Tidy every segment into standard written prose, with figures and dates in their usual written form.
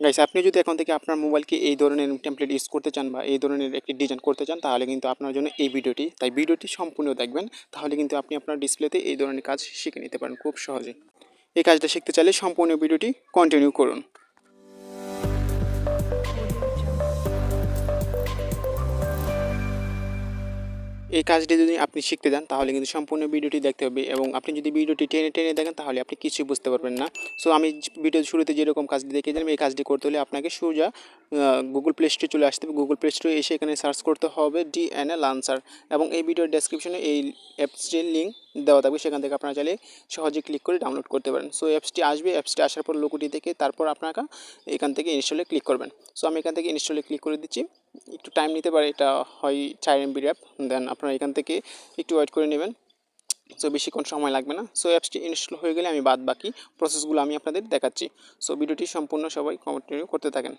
Guys, আপনি যদি এখন থেকে আপনার মোবাইলকে এই ধরনের টেমপ্লেট ইউজ করতে চান বা এই ধরনের একটি ডিজাইন করতে চান, তাহলে কিন্তু আপনার জন্য এই ভিডিওটি, তাই ভিডিওটি সম্পূর্ণ দেখবেন। তাহলে কিন্তু আপনি আপনার ডিসপ্লেতে এই ধরনের কাজ শিখে নিতে পারেন খুব সহজে। এই কাজটা শিখতে চাইলে সম্পূর্ণ ভিডিওটি কন্টিনিউ করুন। এই কাজটি যদি আপনি শিখতে যান তাহলে কিন্তু সম্পূর্ণ ভিডিওটি দেখতে হবে, এবং আপনি যদি ভিডিওটি টেনে টেনে দেখেন তাহলে আপনি কিছুই বুঝতে পারবেন না। সো আমি ভিডিওর শুরুতে যেরকম কাজটি দেখিয়েছিলাম, এই কাজটি করতে হলে আপনাকে সোজা গুগল প্লে স্টোরে চলে আসতে হবে। গুগল প্লে স্টোরে এসে এখানে সার্চ করতে হবে ডিএনএ লঞ্চার, এবং এই ভিডিওর ডেসক্রিপশনে এই অ্যাপসটির লিঙ্ক দেওয়া থাকবে, সেখান থেকে আপনারা চাইলে সহজে ক্লিক করে ডাউনলোড করতে পারেন। সো অ্যাপসটি আসবে, অ্যাপসটি আসার পর লোগোটি থেকে তারপর আপনারা এখান থেকে ইনস্টলে ক্লিক করবেন। সো আমি এখান থেকে ইনস্টলে ক্লিক করে দিচ্ছি। একটু টাইম নিতে পারে, এটা হয় 4 এমবির অ্যাপ। দেন আপনারা এখান থেকে একটু ওয়েট করে নেবেন। সো বেশিক্ষণ সময় লাগবে না। সো অ্যাপসটি ইনস্টল হয়ে গেলে আমি বাদ বাকি প্রসেসগুলো আমি আপনাদের দেখাচ্ছি। সো ভিডিওটি সম্পূর্ণ সবাই কন্টিনিউ করতে থাকেন।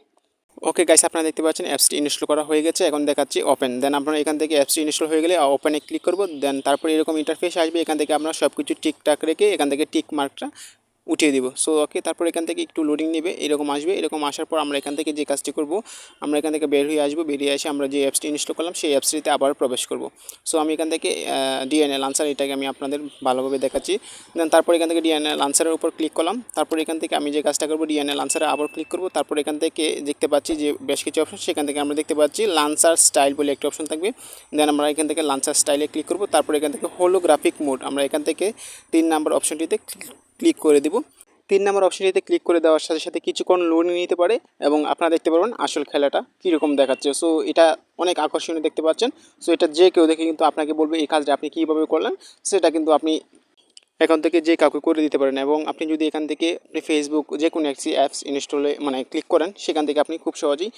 ওকে গাইস, আপনারা দেখতে পাচ্ছেন অ্যাপসটি ইনস্টল করা হয়ে গেছে। এখন দেখাচ্ছি ওপেন। দেন আপনারা এখান থেকে অ্যাপসটি ইনস্টল হয়ে গেলে ওপেনে ক্লিক করব। দেন তারপরে এরকম ইন্টারফেস আসবে, এখান থেকে আমরা সব কিছু ঠিকঠাক রেখে এখান থেকে টিক মার্কটা উঠিয়ে দিব। সো ওকে, তারপর এখান থেকে একটু লোডিং নেবে, এরকম আসবে। এরকম আসার পর আমরা এখান থেকে যে কাজটি করব, আমরা এখান থেকে বের হয়ে আসবো। বেরিয়ে এসে আমরা যে অ্যাপসটি ইনস্টল করলাম সেই অ্যাপসটিতে আবার প্রবেশ করব। সো আমি এখান থেকে ডিএনএ লাঞ্চার, এটাকে আমি আপনাদের ভালোভাবে দেখাচ্ছি। দেন তারপর এখান থেকে ডিএনএ লাঞ্চারের উপর ক্লিক করলাম। তারপর এখান থেকে আমি যে কাজটা করব, ডিএনএ লাঞ্চারে আবার ক্লিক করব। তারপর এখান থেকে দেখতে পাচ্ছি যে বেশ কিছু অপশন, সেখান থেকে আমরা দেখতে পাচ্ছি লাঞ্চার স্টাইল বলে একটা অপশন থাকবে। দেন আমরা এখান থেকে লাঞ্চার স্টাইলে ক্লিক করব। তারপর এখান থেকে হোলোগ্রাফিক মোড, আমরা এখান থেকে 3 নম্বর অপশনটিতে ক্লিক করে দেব। 3 নম্বর অপশনটিতে ক্লিক করে দেওয়ার সাথে সাথে কিছুক্ষণ লোড নিতে পারে, এবং আপনারা দেখতে পারবেন আসল খেলাটা কীরকম দেখাচ্ছে। সো এটা অনেক আকর্ষণীয় দেখতে পাচ্ছেন। সো এটা যে কেউ দেখে কিন্তু আপনাকে বলবে এই কাজটা আপনি কীভাবে করলেন, সেটা কিন্তু আপনি এখান থেকে যে কাউকে করে দিতে পারেন। এবং আপনি যদি এখান থেকে আপনি ফেসবুক যে কোনো একটি অ্যাপস ইনস্টলে ক্লিক করেন, সেখান থেকে আপনি খুব সহজেই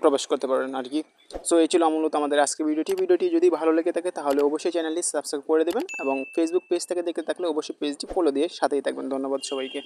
প্রবেশ করতে পারেন আর কি। সো এই ছিল মূলত আমাদের আজকে ভিডিওটি যদি ভালো লেগে থাকে তাহলে অবশ্যই চ্যানেলটি সাবস্ক্রাইব করে দেবেন, এবং ফেসবুক পেজ থেকে দেখে থাকলে অবশ্যই পেজটি ফলো দিয়ে সাথেই থাকবেন। ধন্যবাদ সবাইকে।